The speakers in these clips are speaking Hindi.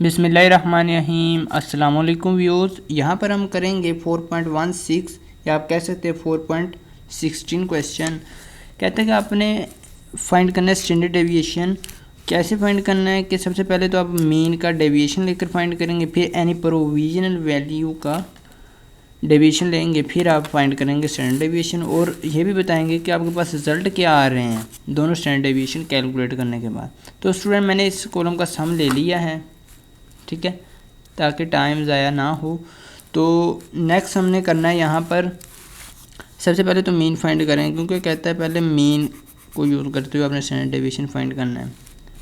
बिस्मिल्लाहिर्रहमानिर्रहीम। अस्सलाम वालेकुम व्यूअर्स। यहाँ पर हम करेंगे 4.16 या आप कह सकते हैं 4.16 क्वेश्चन। कहते हैं कि आपने फाइंड करना है स्टैंडर्ड डेविएशन। कैसे फाइंड करना है कि सबसे पहले तो आप मीन का डेविएशन लेकर फाइंड करेंगे, फिर एनी प्रोविजनल वैल्यू का डेविएशन लेंगे, फिर आप फाइंड करेंगे स्टैंडर्ड डेविएशन। और ये भी बताएंगे कि आपके पास रिजल्ट क्या आ रहे हैं दोनों स्टैंडर्ड डेविएशन कैलकुलेट करने के बाद। तो स्टूडेंट मैंने इस कॉलम का सम ले लिया है, ठीक है, ताकि टाइम ज़ाया ना हो। तो नेक्स्ट हमने करना है यहाँ पर सबसे पहले तो मीन फाइंड करें, क्योंकि कहता है पहले मीन को यूज़ करते हुए अपने स्टैंडर्ड डेविएशन फाइंड करना है।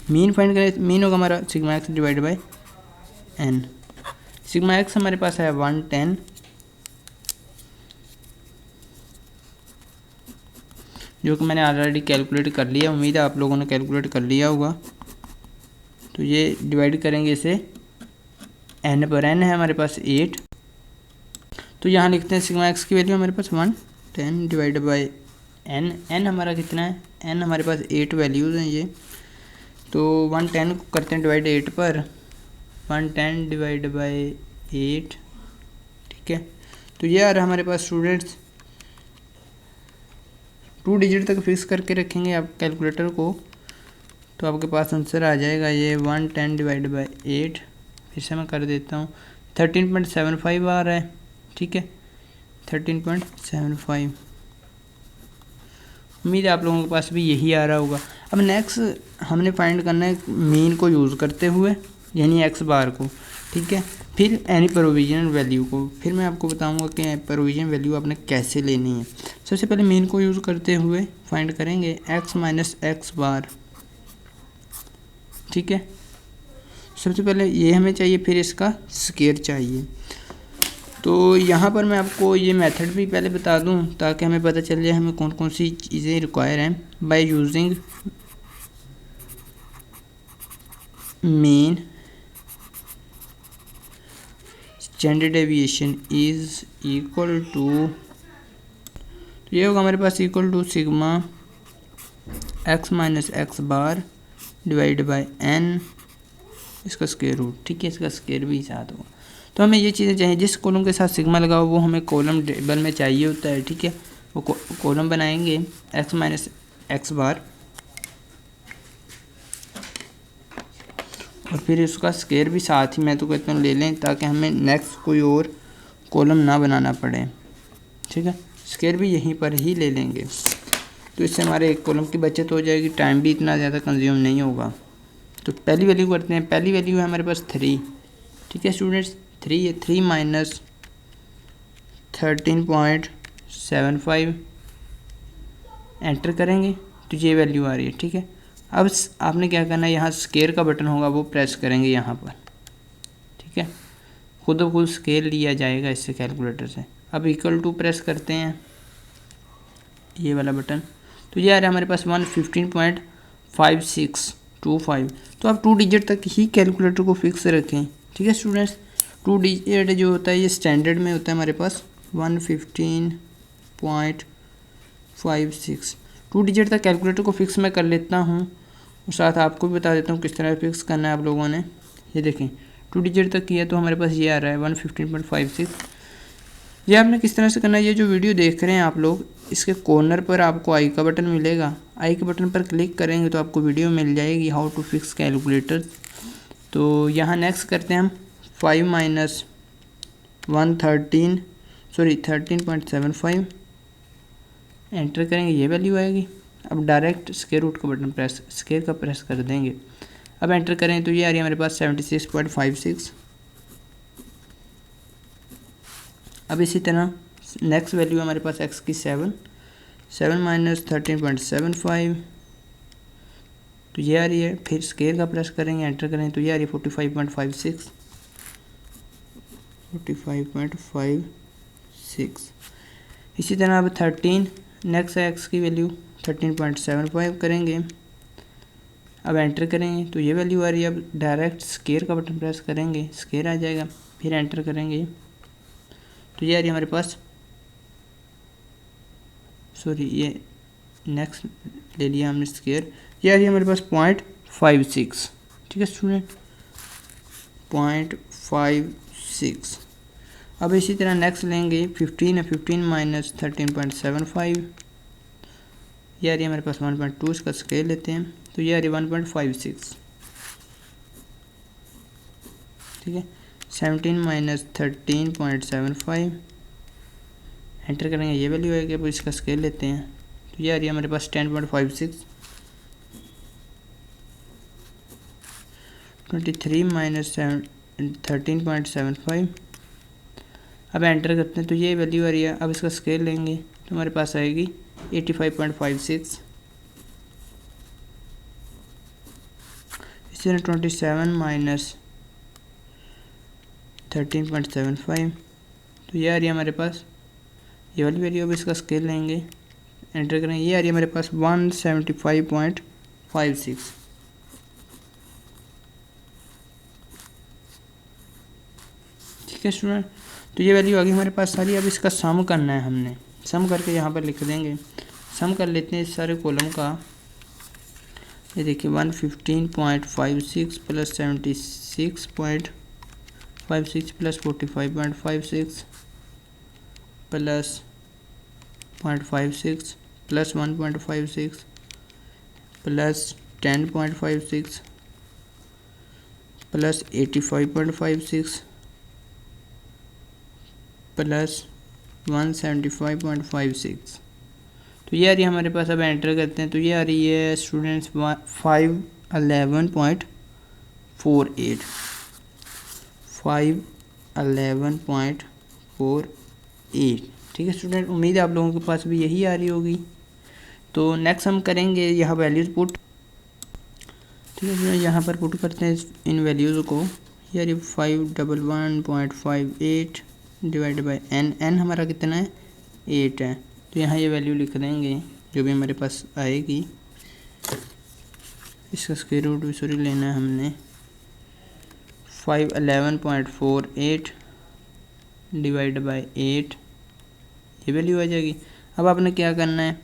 मीन फाइंड करें, मीन होगा हमारा sigma X divide by N. Sigma X हमारे पास है 110, जो कि मैंने ऑलरेडी कैलकुलेट कर लिया, उम्मीद है आप लोगों ने कैलकुलेट कर लिया होगा। तो ये डिवाइड करेंगे इसे एन पर, एन है हमारे पास 8। तो यहाँ लिखते हैं सिग्मा एक्स की वैल्यू हमारे पास 110 डिवाइड बाय एन। एन हमारा कितना है, एन हमारे पास 8 वैल्यूज़ हैं ये। तो 110 को करते हैं डिवाइड 8 पर, 110 डिवाइड बाय 8, ठीक है। तो ये आ रहा हमारे पास स्टूडेंट्स 2 डिजिट तक फिक्स करके रखेंगे आप कैलकुलेटर को, तो आपके पास आंसर आ जाएगा ये 110 डिवाइड बाय 8। फिर से मैं कर देता हूँ, 13.75 आ रहा है, ठीक है, 13.75। उम्मीद है आप लोगों के पास भी यही आ रहा होगा। अब नेक्स्ट हमने फाइंड करना है मीन को यूज़ करते हुए, यानी एक्स बार को, ठीक है, फिर एनी प्रोविजनल वैल्यू को। फिर मैं आपको बताऊंगा कि प्रोविजन वैल्यू आपने कैसे लेनी है। सबसे पहले मीन को यूज़ करते हुए फाइंड करेंगे एक्स माइनस एक्स बार, ठीक है। सबसे पहले ये हमें चाहिए, फिर इसका स्केयर चाहिए। तो यहाँ पर मैं आपको ये मेथड भी पहले बता दूँ ताकि हमें पता चल जाए हमें कौन कौन सी चीज़ें रिक्वायर हैं। By using mean standard deviation is equal to, ये होगा हमारे पास equal to sigma x minus x bar divide by n, इसका स्क्वायर रूट, ठीक है, इसका स्क्वायर भी साथ होगा। तो हमें ये चीज़ें चाहिए, जिस कॉलम के साथ सिग्मा लगा हो वो हमें कॉलम टेबल में चाहिए होता है, ठीक है। वो कॉलम बनाएंगे एक्स माइनस एक्स बार और फिर उसका स्क्वायर भी साथ ही मैं तो कहता हूँ ले लें, ताकि हमें नेक्स्ट कोई और कॉलम ना बनाना पड़े, ठीक है। स्क्वायर भी यहीं पर ही ले लेंगे, तो इससे हमारे एक कॉलम की बचत हो जाएगी, टाइम भी इतना ज़्यादा कंज्यूम नहीं होगा। तो पहली वैल्यू करते हैं, पहली वैल्यू है हमारे पास 3, ठीक है स्टूडेंट्स, 3 है, 3 माइनस 13.75 एंटर करेंगे तो ये वैल्यू आ रही है, ठीक है। अब आपने क्या करना है, यहाँ स्केयर का बटन होगा वो प्रेस करेंगे यहाँ पर, ठीक है, खुद ब खुद स्केल लिया जाएगा इससे कैलकुलेटर से। अब इक्वल टू प्रेस करते हैं ये वाला बटन, तो ये आ रहा है हमारे पास 115.5625। तो आप 2 डिजिट तक ही कैलकुलेटर को फिक्स रखें, ठीक है स्टूडेंट्स। 2 डिजिट जो होता है ये स्टैंडर्ड में होता है हमारे पास 115.56। 2 डिजिट तक कैलकुलेटर को फिक्स मैं कर लेता हूँ और साथ आपको भी बता देता हूँ किस तरह फिक्स करना है आप लोगों ने। ये देखें 2 डिजिट तक किया तो हमारे पास ये आ रहा है 115.56। ये आपने किस तरह से करना है, ये जो वीडियो देख रहे हैं आप लोग, इसके कॉर्नर पर आपको आई का बटन मिलेगा, आई के बटन पर क्लिक करेंगे तो आपको वीडियो मिल जाएगी हाउ टू फिक्स कैलकुलेटर। तो यहाँ नेक्स्ट करते हैं हम 5 माइनस 13.75 एंटर करेंगे, ये वैल्यू आएगी। अब डायरेक्ट स्क्वायर रूट का बटन प्रेस, स्क्वायर का प्रेस कर देंगे। अब एंटर करें तो ये आ रही है हमारे पास 76.56। अब इसी तरह नेक्स्ट वैल्यू हमारे पास एक्स की 7 माइनस 13.75, तो ये आ रही है। फिर स्केयर का प्रेस करेंगे, एंटर करें तो ये आ रही है 45.56। इसी तरह अब 13 नेक्स्ट एक्स की वैल्यू 13.75 करेंगे। अब एंटर करेंगे तो ये वैल्यू आ रही है। अब डायरेक्ट स्केयर का बटन प्रेस करेंगे, स्केयर आ जाएगा, फिर एंटर करेंगे तो ये आ रही है हमारे पास, सॉरी ये नेक्स्ट ले लिया हमने स्केयर, ये आ रही है हमारे पास 0.56, ठीक है स्टूडेंट, 13.56। अब इसी तरह नेक्स्ट लेंगे 15 है, 15 माइनस 13.75, ये आ रही है हमारे पास 1.2, इसका स्केल लेते हैं तो ये आ रही है 1.56, ठीक है। 17 माइनस 13.75 एंटर करेंगे, ये वैल्यू आएगी। अब इसका स्केल लेते हैं तो ये आ रही है हमारे पास 10.56। 23 माइनस 13.75, अब एंटर करते हैं तो ये वैल्यू आ रही है। अब इसका स्केल लेंगे तो हमारे पास आएगी 85.56। इसी तरह 27 माइनस 13.75, तो ये आ रही है हमारे पास ये वाली वैल्यू। अब इसका स्केल लेंगे, एंटर करेंगे, ये आ रही है हमारे पास 175.56। ठीक है स्टूडेंट, तो ये वैल्यू आ गई हमारे पास सारी। अब इसका सम करना है, हमने सम करके यहाँ पर लिख देंगे। सम कर लेते हैं इस सारे कॉलम का। ये देखिए 115.56 plus 76.56 plus 45.56 plus 0.56 plus 1.56 plus 10.56 plus 85.56 plus 175.56, तो ये आ रही है हमारे पास। अब एंटर करते हैं तो ये आ रही है स्टूडेंट्स 511.48 511.48। ठीक है स्टूडेंट, उम्मीद है आप लोगों के पास भी यही आ रही होगी। तो नेक्स्ट हम करेंगे यहाँ वैल्यूज़ पुट। ठीक है स्टूडेंट, यहाँ पर पुट करते हैं इन वैल्यूज़ को। ये आ रही 511.58 डिवाइड बाई एन। एन हमारा कितना है, 8 है। तो यहाँ ये वैल्यू लिख देंगे जो भी हमारे पास आएगी। इसका स्क्वायर रूट भी सॉरी लेना है हमने। 511.48 डिवाइड बाई 8, ये वैल्यू आ जाएगी। अब आपने क्या करना है,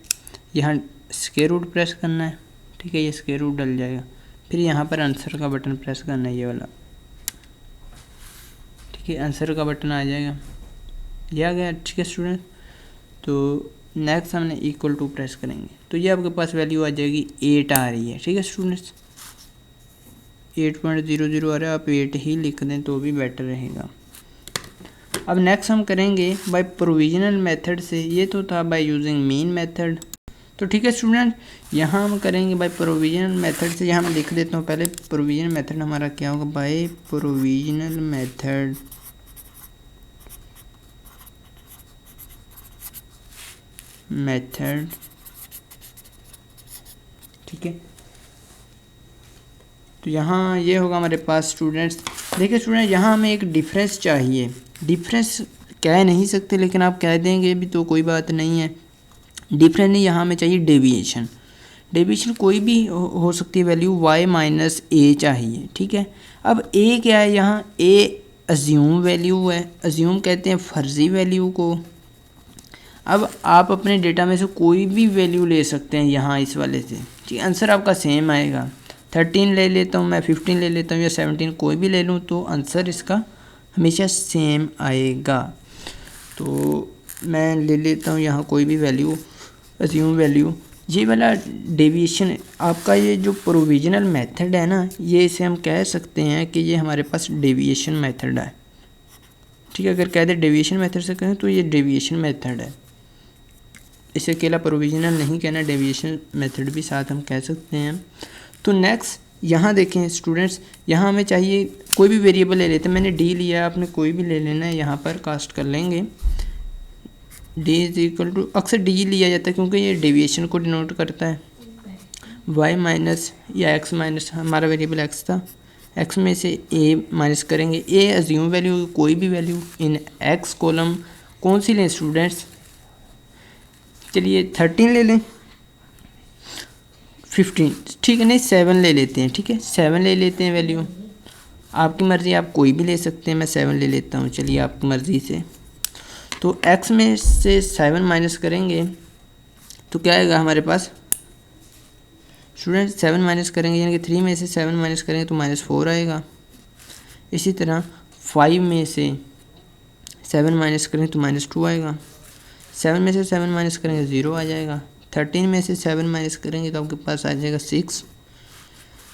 यहाँ स्क्वायर रूट प्रेस करना है। ठीक है, ये स्क्वायर रूट डल जाएगा। फिर यहाँ पर आंसर का बटन प्रेस करना है, ये वाला। ठीक है, आंसर का बटन आ जाएगा, ये आ गया। ठीक है स्टूडेंट, तो नेक्स्ट हमने इक्वल टू प्रेस करेंगे तो ये आपके पास वैल्यू आ जाएगी 8 आ रही है। ठीक है स्टूडेंट्स, 8.00 आ रहा है, आप 8 ही लिख दें तो भी बेटर रहेगा। अब नेक्स्ट हम करेंगे बाय प्रोविजनल मेथड से। ये तो था बाय यूजिंग मीन मेथड। तो ठीक है स्टूडेंट, यहाँ हम करेंगे बाय प्रोविजनल मेथड से। यहाँ मैं लिख देता हूँ पहले प्रोविजनल मेथड हमारा क्या होगा, बाय प्रोविजनल मेथड ठीक है। तो यहाँ ये होगा हमारे पास स्टूडेंट्स। देखिए स्टूडेंट, यहाँ हमें एक डिफरेंस चाहिए। डिफरेंस कह नहीं सकते लेकिन आप कह देंगे भी तो कोई बात नहीं है। डिफरेंस नहीं, यहाँ हमें चाहिए डेविएशन। डेविएशन कोई भी हो सकती है वैल्यू, y माइनस ए चाहिए। ठीक है, अब a क्या है, यहाँ a अज्यूम वैल्यू है। अज्यूम कहते हैं फर्जी वैल्यू को। अब आप अपने डेटा में से कोई भी वैल्यू ले सकते हैं यहाँ इस वाले से। ठीक है, आंसर आपका सेम आएगा। 13 ले लेता हूँ मैं, 15 ले लेता हूँ या 17, कोई भी ले लूँ तो आंसर इसका हमेशा सेम आएगा। तो मैं ले लेता हूँ यहाँ कोई भी वैल्यू, अज्यूम वैल्यू। ये वाला डेविएशन आपका, ये जो प्रोविजनल मेथड है ना, ये इसे हम कह सकते हैं कि ये हमारे पास डेविएशन मेथड है। ठीक है, अगर कह दे डेविएशन मेथड से कहें तो ये डेविएशन मेथड है। इसे अकेला प्रोविजनल नहीं कहना, डेविएशन मेथड भी साथ हम कह सकते हैं। तो नेक्स्ट यहाँ देखें स्टूडेंट्स, यहाँ हमें चाहिए कोई भी वेरिएबल ले लेते हैं। मैंने डी लिया, आपने कोई भी ले लेना है। यहाँ पर कास्ट कर लेंगे डी इज इक्वल टू, अक्सर डी लिया जाता है क्योंकि ये डेविएशन को डिनोट करता है। वाई माइनस या एक्स माइनस, हमारा वेरिएबल एक्स था, एक्स में से ए माइनस करेंगे। ए अज्यूम वैल्यू, कोई भी वैल्यू इन एक्स कॉलम। कौन सी लें स्टूडेंट्स, चलिए 13 ले लें, 15, ठीक है, नहीं 7 ले लेते हैं। ठीक है, 7 ले लेते हैं वैल्यू, आपकी मर्ज़ी, आप कोई भी ले सकते हैं। मैं 7 ले लेता हूँ, चलिए आपकी मर्ज़ी से। तो x में से 7 माइनस करेंगे तो क्या आएगा हमारे पास स्टूडेंट, 7 माइनस करेंगे यानी कि 3 में से 7 माइनस करेंगे तो -4 आएगा। इसी तरह 5 में से 7 माइनस करेंगे तो -2 आएगा, 7 में से 7 माइनस करेंगे 0 आ जाएगा, 13 में से 7 माइनस करेंगे तो आपके पास आ जाएगा 6।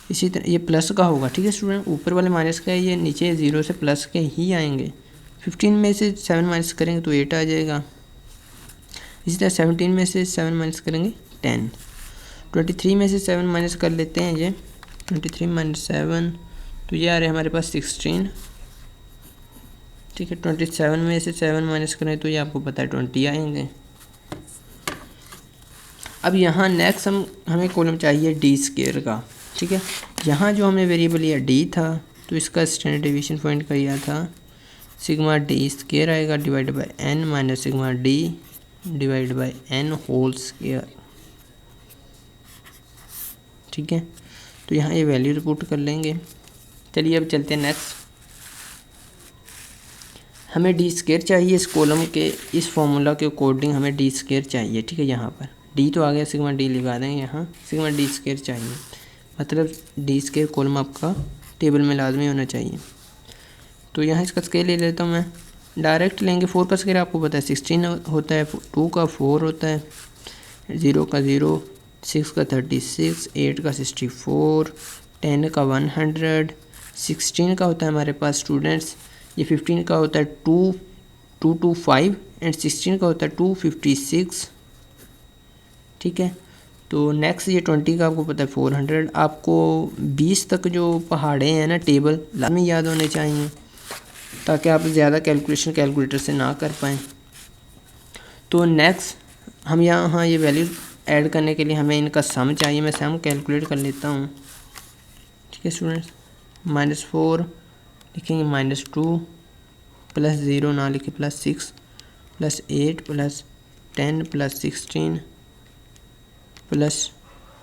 इसी तरह ये प्लस का होगा, ठीक है स्टूडेंट, ऊपर वाले माइनस का है, ये नीचे 0 से प्लस के ही आएंगे। 15 में से 7 माइनस करेंगे तो 8 आ जाएगा। इसी तरह 17 में से 7 माइनस करेंगे 10। 23 में से 7 माइनस कर लेते हैं, ये 23 माइनस 7 तो ये आ रहा है हमारे पास 16, ठीक है। 27 में से 7 माइनस करें तो ये आपको पता है 20 आएंगे। अब यहाँ नेक्स्ट हमें कॉलम चाहिए डी स्क्वायर का, ठीक है। यहाँ जो हमने वेरिएबल लिया डी था तो इसका स्टैंडर्ड डेविएशन फाइंड किया था, सिग्मा डी स्क्वायर आएगा divide by N minus sigma D divide by N whole square, ठीक है। तो यहाँ ये वैल्यू पुट कर लेंगे। चलिए अब चलते हैं नेक्स्ट। हमें डी स्क्वायर चाहिए इस कॉलम के, इस फॉर्मूला के अकॉर्डिंग हमें डी स्क्वायर चाहिए, ठीक है। यहाँ पर डी तो आ गया, सिग्मा डी लगा देंगे, यहाँ सिग्मा डी स्क्वायर चाहिए, मतलब डी स्क्वायर कॉलम आपका टेबल में लाजमी होना चाहिए। तो यहाँ इसका स्केल ले लेता हूँ मैं, डायरेक्ट लेंगे। 4 का स्केल आपको पता है 16 होता है, 2 का 4 होता है, 0 का 0, 6 का 36, 8 का 64, 10 का 100, 16 का होता है हमारे पास स्टूडेंट्स, ये 15 का होता है 225 एंड 16 का होता है 256, ठीक है। तो नेक्स्ट ये 20 का आपको पता है 400। आपको 20 तक जो पहाड़े हैं ना टेबल लाजमी याद होने चाहिए ताकि आप ज़्यादा कैलकुलेशन कैलकुलेटर से ना कर पाएँ। तो नेक्स्ट हम यहाँ ये वैल्यू ऐड करने के लिए हमें इनका सम चाहिए, मैं सम कैलकुलेट कर लेता हूँ, ठीक है स्टूडेंट्स। -4 लिखेंगे, -2 प्लस 0 ना लिखे, +6 plus 8 plus 10 plus 16 plus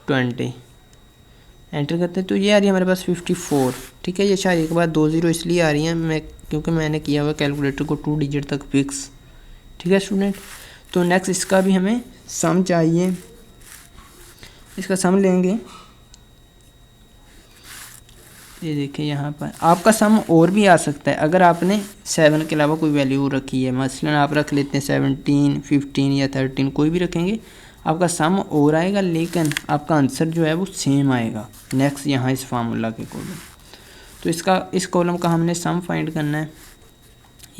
20 enter करते हैं। तो ये आ रही है हमारे पास 54, ठीक है। ये शायद एक बार 2 0 इसलिए आ रही हैं मैं क्योंकि मैंने किया हुआ कैलकुलेटर को 2 डिजिट तक फिक्स, ठीक है स्टूडेंट। तो नेक्स्ट इसका भी हमें सम चाहिए, इसका सम लेंगे। ये देखिए यहाँ पर आपका सम और भी आ सकता है अगर आपने 7 के अलावा कोई वैल्यू रखी है, मसलन आप रख लेते हैं 17, 15 या 13, कोई भी रखेंगे आपका सम और आएगा, लेकिन आपका आंसर जो है वो सेम आएगा नेक्स्ट यहाँ इस फार्मूला के कॉलम। तो इस कॉलम का हमने सम फाइंड करना है,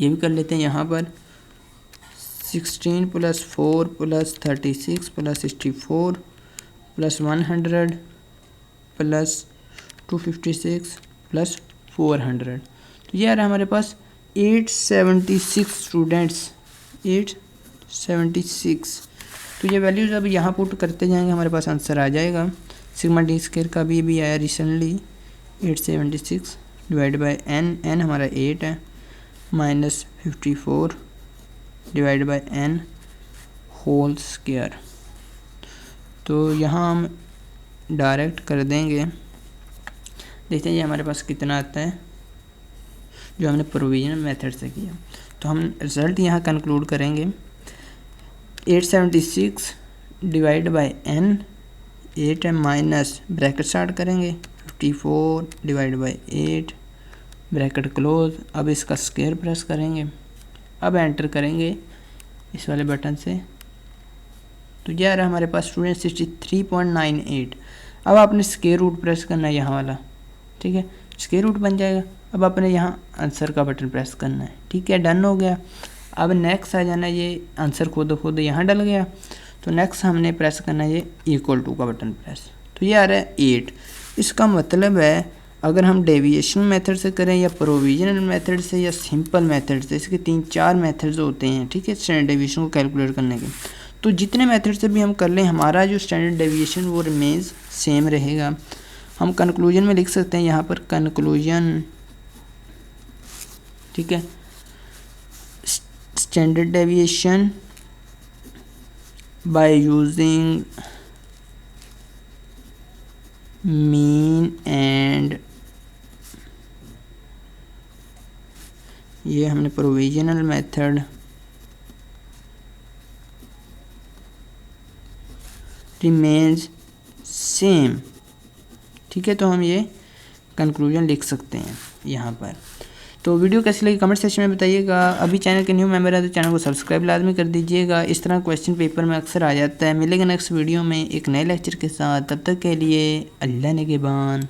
ये भी कर लेते हैं यहाँ पर। 16 + 4 + 36 + 64 + 100 + 256 + 400, तो ये आ रहा है हमारे पास 876 स्टूडेंट्स, 876। तो ये वैल्यूज़ अब यहाँ पुट करते जाएंगे, हमारे पास आंसर आ जाएगा। सिग्मा डी स्क्वायर का भी आया रिसेंटली, 876 डिवाइड बाय एन हमारा 8 है, -54 divide by N whole square. तो यहाँ हम डायरेक्ट कर देंगे, देखते हैं ये हमारे पास कितना आता है जो हमने प्रोविजनल मेथड से किया। तो हम रिज़ल्ट यहाँ कंक्लूड करेंगे, 876 डिवाइड बाय एन, 8 है माइनस ब्रैकेट स्टार्ट करेंगे, 54 डिवाइड बाय 8 ब्रैकेट क्लोज। अब इसका स्क्वायर प्रेस करेंगे, अब एंटर करेंगे इस वाले बटन से, तो ये आ रहा है हमारे पास स्टूडेंट 63.98। अब आपने स्क्वायर रूट प्रेस करना है यहाँ वाला, ठीक है, स्क्वायर रूट बन जाएगा। अब आपने यहाँ आंसर का बटन प्रेस करना है, ठीक है, डन हो गया। अब नेक्स्ट आ जाना, ये आंसर खुद यहाँ डल गया, तो नेक्स्ट हमने प्रेस करना है ये =2 का बटन प्रेस, तो ये आ रहा है 8। इसका मतलब है अगर हम डेविएशन मेथड से करें या प्रोविजनल मेथड से या सिंपल मेथड से, इसके 3-4 मेथड्स होते हैं, ठीक है, स्टैंडर्ड डेविएशन को कैलकुलेट करने के। तो जितने मेथड से भी हम कर लें हमारा जो स्टैंडर्ड डेविएशन वो रिमेन्स सेम रहेगा। हम कंक्लूजन में लिख सकते हैं यहाँ पर कंक्लूजन, ठीक है, standard deviation bye using mean and, ये हमने प्रोविजनल मेथड रिमेन्स सेम, ठीक है। तो हम ये कंक्लूजन लिख सकते हैं। यहाँ पर। तो वीडियो कैसी लगी कमेंट सेक्शन में बताइएगा। अभी चैनल के न्यू मेंबर है तो चैनल को सब्सक्राइब लाजमी कर दीजिएगा। इस तरह क्वेश्चन पेपर में अक्सर आ जाता है। मिलेगा नेक्स्ट वीडियो में एक नए लेक्चर के साथ, तब तक के लिए अल्लाह निगहबान।